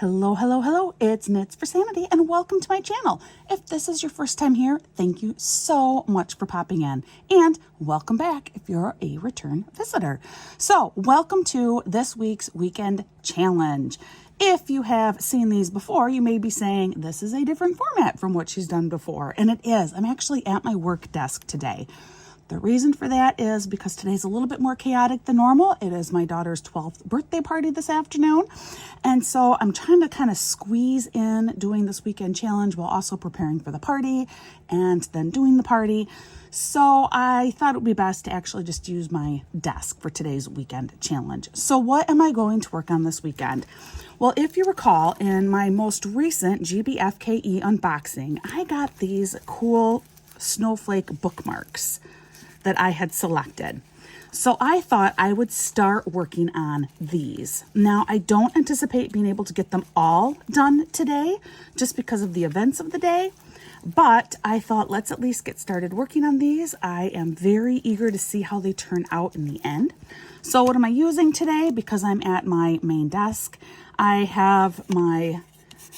Hello, hello, hello. It's Knits for Sanity and welcome to my channel. If this is your first time here, thank you so much for popping in and welcome back if you're a return visitor. So welcome to this week's weekend challenge. If you have seen these before, you may be saying this is a different format from what she's done before, and it is. I'm actually at my work desk today. The reason for that is because today's a little bit more chaotic than normal. It is my daughter's 12th birthday party this afternoon. And so I'm trying to kind of squeeze in doing this weekend challenge while also preparing for the party and then doing the party. So I thought it would be best to actually just use my desk for today's weekend challenge. So what am I going to work on this weekend? Well, if you recall, in my most recent GBFKE unboxing, I got these cool snowflake bookmarks that I had selected. So I thought I would start working on these. Now, I don't anticipate being able to get them all done today just because of the events of the day, but I thought let's at least get started working on these. I am very eager to see how they turn out in the end. So what am I using today? Because I'm at my main desk, I have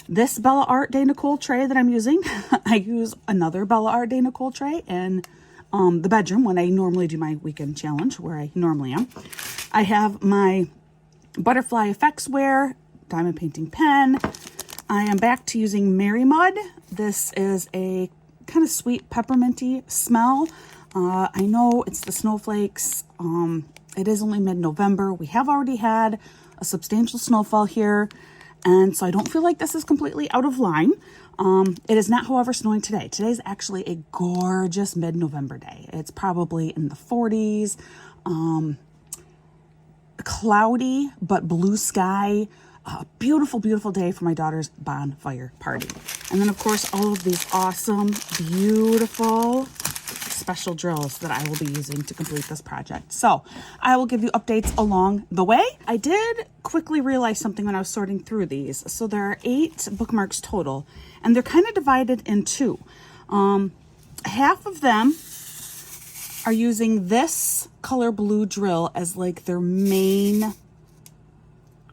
this Bella Art de Nicole tray that I'm using. I use another Bella Art de Nicole tray in the bedroom when I normally do my weekend challenge, where I normally am. I have my butterfly effects wear, diamond painting pen. I am back to using Mary Mud. This is a kind of sweet pepperminty smell. I know it's the snowflakes. It is only mid-November. We have already had a substantial snowfall here, and so I don't feel like this is completely out of line. It is not, however, snowing today. Today's actually a gorgeous mid-November day. It's probably in the 40s, cloudy, but blue sky. Beautiful, beautiful day for my daughter's bonfire party. And then, of course, all of these awesome, beautiful special drills that I will be using to complete this project. So I will give you updates along the way. I did quickly realize something when I was sorting through these. So there are 8 bookmarks total, and they're kind of divided in two. Half of them are using this color blue drill as like their main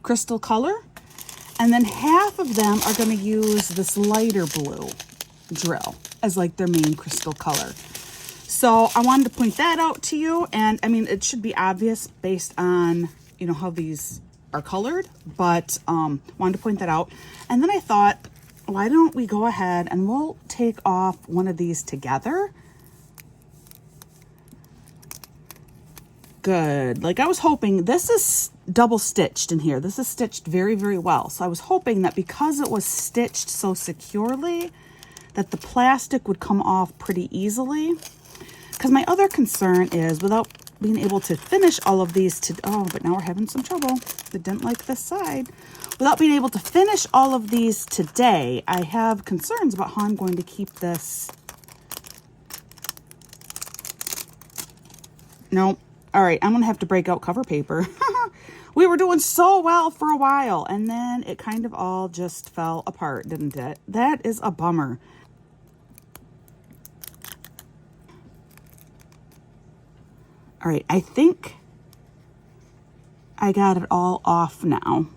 crystal color. And then half of them are going to use this lighter blue drill as like their main crystal color. So I wanted to point that out to you, and I mean, it should be obvious based on, you know, how these are colored, but wanted to point that out. And then I thought, why don't we go ahead and we'll take off one of these together. Good. Like I was hoping, this is double stitched in here. This is stitched very, very well. So I was hoping that because it was stitched so securely that the plastic would come off pretty easily. Because my other concern is without being able to finish all of these but now we're having some trouble. It didn't like this side. Without being able to finish all of these today, I have concerns about how I'm going to keep this. Nope. All right, I'm going to have to break out cover paper. We were doing so well for a while, and then it kind of all just fell apart, didn't it? That is a bummer. All right, I think I got it all off now.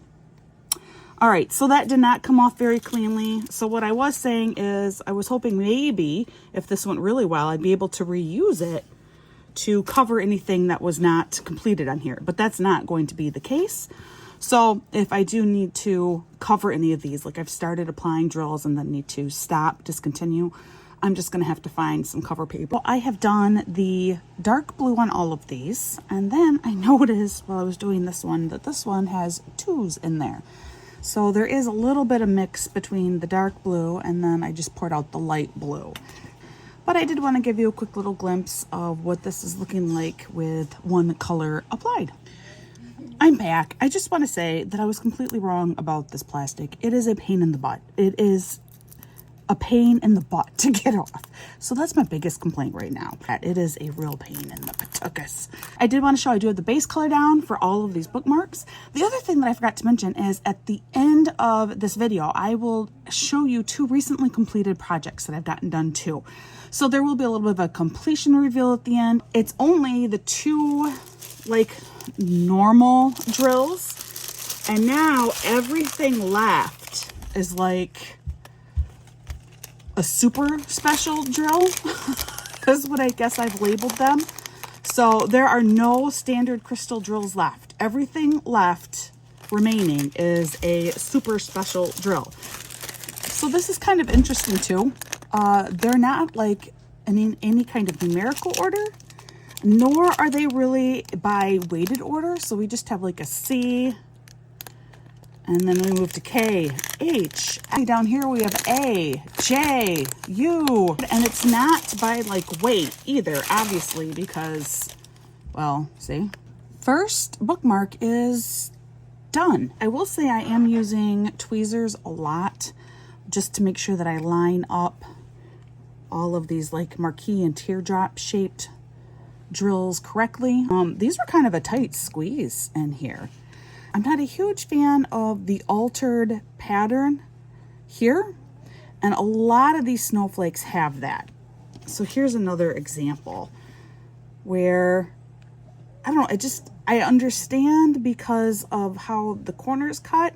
All right, so that did not come off very cleanly. So what I was saying is I was hoping maybe if this went really well, I'd be able to reuse it to cover anything that was not completed on here, but that's not going to be the case. So if I do need to cover any of these, like I've started applying drills and then need to stop, discontinue, I'm just going to have to find some cover paper. Well, I have done the dark blue on all of these, and then I noticed while I was doing this one that this one has 2s in there. So there is a little bit of mix between the dark blue and then I just poured out the light blue. But I did want to give you a quick little glimpse of what this is looking like with one color applied. I'm back. I just want to say that I was completely wrong about this plastic. It is a pain in the butt. It is a pain in the butt to get off. So that's my biggest complaint right now. It is a real pain in the patookus. I did want to show I do have the base color down for all of these bookmarks. The other thing that I forgot to mention is at the end of this video, I will show you 2 recently completed projects that I've gotten done too. So there will be a little bit of a completion reveal at the end. It's only the 2 like normal drills, and now everything left is like a super special drill. Is what I guess I've labeled them. So there are no standard crystal drills left. Everything left remaining is a super special drill. So this is kind of interesting too. They're not like in any kind of numerical order, nor are they really by weighted order. So we just have like a C, and then we move to K, H. Down here we have A, J, U. And it's not by like weight either, obviously, because, well, see. First bookmark is done. I will say I am using tweezers a lot just to make sure that I line up all of these like marquee and teardrop shaped drills correctly. These were kind of a tight squeeze in here. I'm not a huge fan of the altered pattern here, and a lot of these snowflakes have that. So here's another example where, I don't know, I understand because of how the corners cut,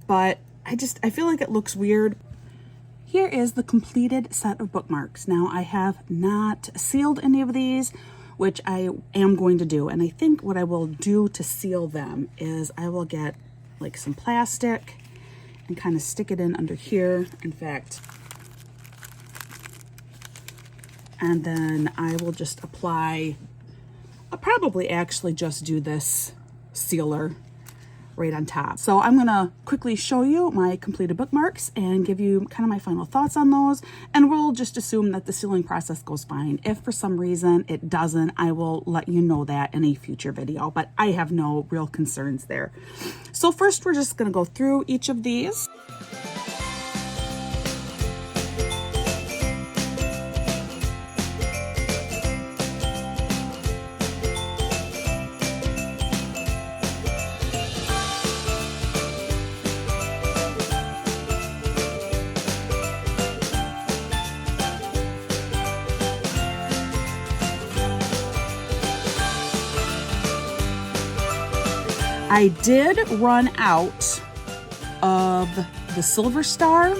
but I feel like it looks weird. Here is the completed set of bookmarks. Now I have not sealed any of these, which I am going to do. And I think what I will do to seal them is I will get like some plastic and kind of stick it in under here. In fact, and then I will just apply, I'll probably actually just do this sealer right on top. So I'm gonna quickly show you my completed bookmarks and give you kind of my final thoughts on those, and we'll just assume that the sealing process goes fine. If for some reason it doesn't, I will let you know that in a future video, but I have no real concerns there. So first we're just gonna go through each of these. I did run out of the silver star,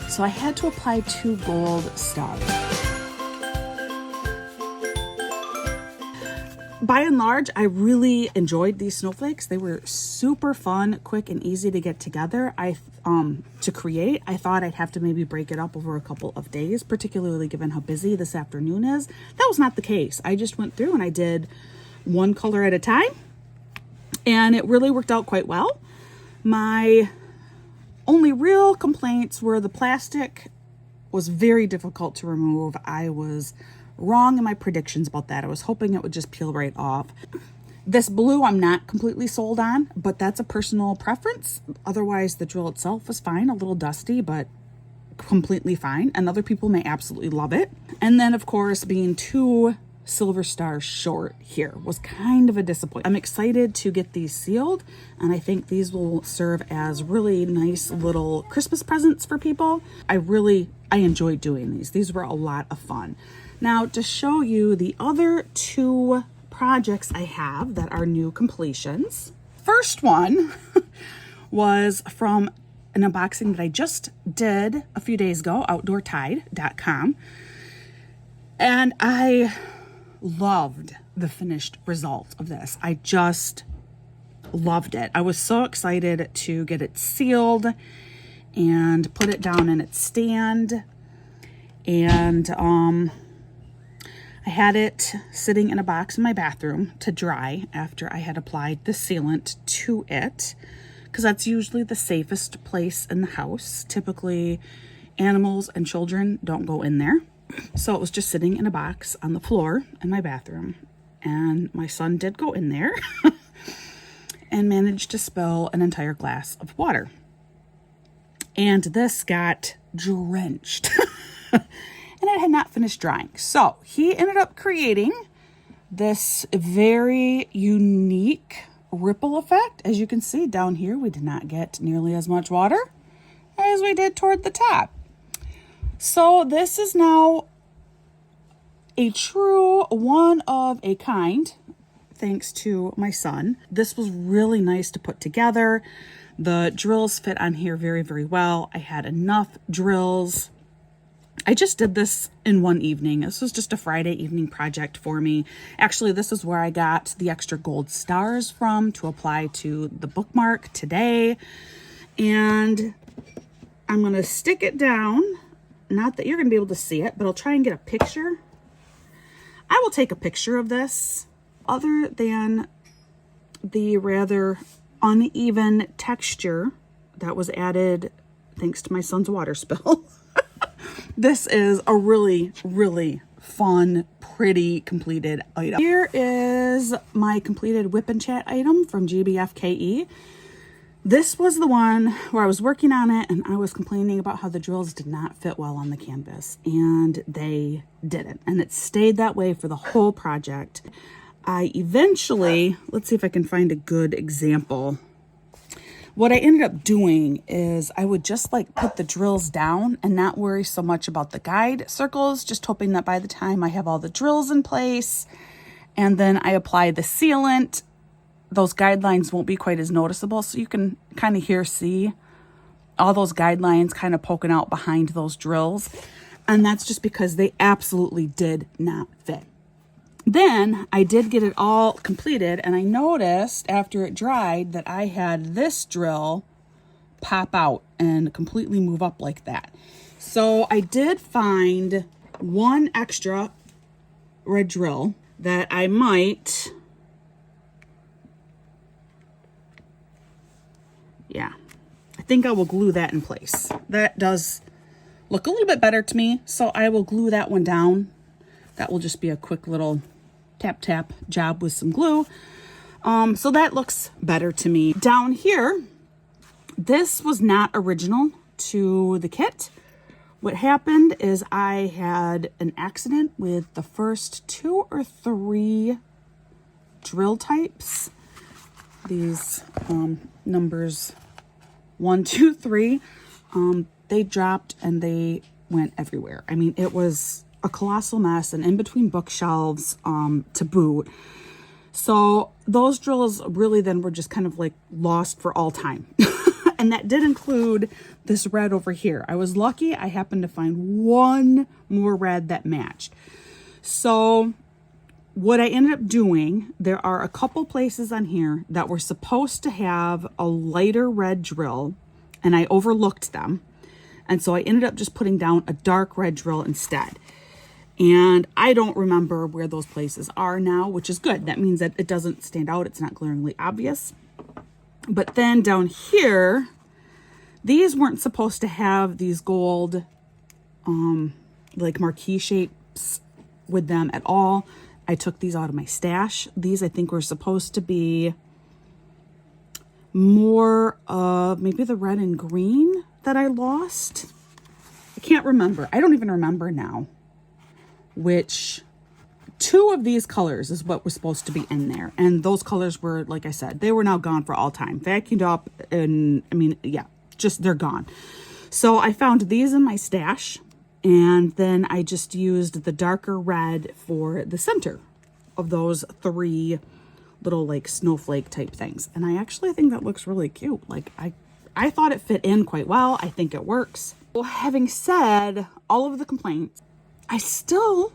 so I had to apply 2 gold stars. By and large, I really enjoyed these snowflakes. They were super fun, quick, and easy to get together. To create, I thought I'd have to maybe break it up over a couple of days, particularly given how busy this afternoon is. That was not the case. I just went through and I did one color at a time, and it really worked out quite well. My only real complaints were the plastic was very difficult to remove. I was wrong in my predictions about that. I was hoping it would just peel right off. This blue I'm not completely sold on, but that's a personal preference. Otherwise, the drill itself was fine, a little dusty, but completely fine. And other people may absolutely love it. And then, of course, being 2 silver stars short here was kind of a disappointment. I'm excited to get these sealed, and I think these will serve as really nice little Christmas presents for people. I enjoyed doing these. These were a lot of fun. Now, to show you the other 2 projects I have that are new completions. First one was from an unboxing that I just did a few days ago, outdoortide.com. And I loved the finished result of this. I just loved it. I was so excited to get it sealed and put it down in its stand. And I had it sitting in a box in my bathroom to dry after I had applied the sealant to it, because that's usually the safest place in the house. Typically, animals and children don't go in there. So it was just sitting in a box on the floor in my bathroom, and my son did go in there and managed to spill an entire glass of water. And this got drenched and it had not finished drying. So he ended up creating this very unique ripple effect. As you can see down here, we did not get nearly as much water as we did toward the top. So this is now a true one of a kind thanks to my son. This was really nice to put together. The drills fit on here very, very well. I had enough drills. I just did this in one evening. This was just a Friday evening project for me. Actually, this is where I got the extra gold stars from to apply to the bookmark today. And I'm going to stick it down. Not that you're going to be able to see it, but I'll try and get a picture. I will take a picture of this. Other than the rather uneven texture that was added thanks to my son's water spill. This is a really, really fun, pretty completed item. Here is my completed whip and chat item from GBFKE. This was the one where I was working on it and I was complaining about how the drills did not fit well on the canvas, and they didn't. And it stayed that way for the whole project. I eventually, let's see if I can find a good example. What I ended up doing is I would just like put the drills down and not worry so much about the guide circles, just hoping that by the time I have all the drills in place and then I apply the sealant, those guidelines won't be quite as noticeable. So you can kind of see all those guidelines kind of poking out behind those drills. And that's just because they absolutely did not fit. Then I did get it all completed, and I noticed after it dried that I had this drill pop out and completely move up like that. So I did find one extra red drill that I might, I think I will glue that in place. That does look a little bit better to me, so I will glue that one down. That will just be a quick little tap tap job with some glue. So that looks better to me. Down here, this was not original to the kit. What happened is I had an accident with the first 2 or 3 drill types. These numbers 1, 2, 3, they dropped and they went everywhere. I mean, it was a colossal mess, and in between bookshelves to boot. So those drills really then were just kind of like lost for all time. And that did include this red over here. I was lucky I happened to find one more red that matched. So what I ended up doing, there are a couple places on here that were supposed to have a lighter red drill, and I overlooked them. And so I ended up just putting down a dark red drill instead. And I don't remember where those places are now, which is good. That means that it doesn't stand out. It's not glaringly obvious. But then down here, these weren't supposed to have these gold, like marquee shapes with them at all. I took these out of my stash. These I think were supposed to be more of maybe the red and green that I lost. I can't remember. I don't even remember now which 2 of these colors is what was supposed to be in there. And those colors were, like I said, they were now gone for all time. Vacuumed up, and I mean, yeah, just they're gone. So I found these in my stash, and then I just used the darker red for the center of those 3 little like snowflake type things. And I actually think that looks really cute. Like I thought it fit in quite well. I think it works. Well, having said all of the complaints, I still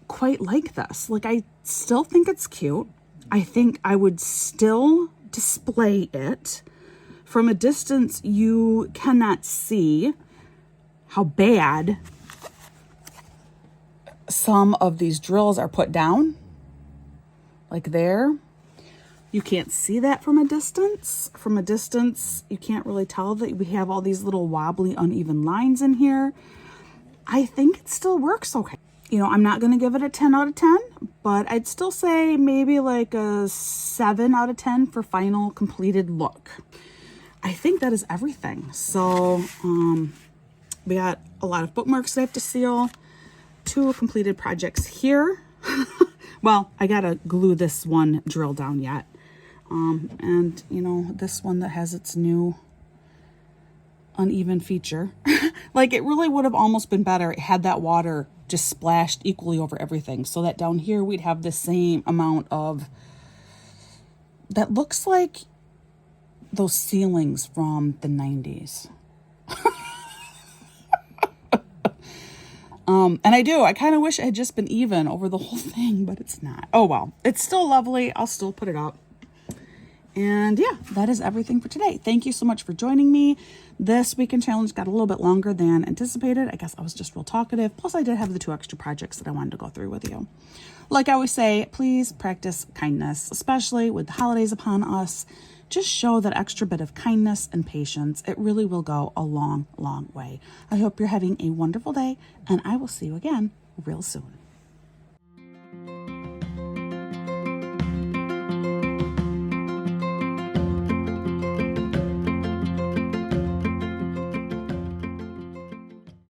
quite like this. Like, I still think it's cute. I think I would still display it. From a distance, you cannot see how bad some of these drills are put down. Like there. You can't see that from a distance. From a distance, you can't really tell that we have all these little wobbly, uneven lines in here. I think it still works okay. You know, I'm not going to give it a 10 out of 10, but I'd still say maybe like a 7 out of 10 for final completed look. I think that is everything. So we got a lot of bookmarks that I have to seal, 2 completed projects here. Well, I got to glue this one drill down yet. And, you know, this one that has its new uneven feature. Like, it really would have almost been better had that water just splashed equally over everything, so that down here we'd have the same amount of that looks like those ceilings from the 90s. And I kind of wish it had just been even over the whole thing, but it's not. Oh, well, it's still lovely. I'll still put it up. And yeah, that is everything for today. Thank you so much for joining me. This weekend challenge got a little bit longer than anticipated. I guess I was just real talkative. Plus, I did have the 2 extra projects that I wanted to go through with you. Like I always say, please practice kindness, especially with the holidays upon us. Just show that extra bit of kindness and patience. It really will go a long, long way. I hope you're having a wonderful day, and I will see you again real soon.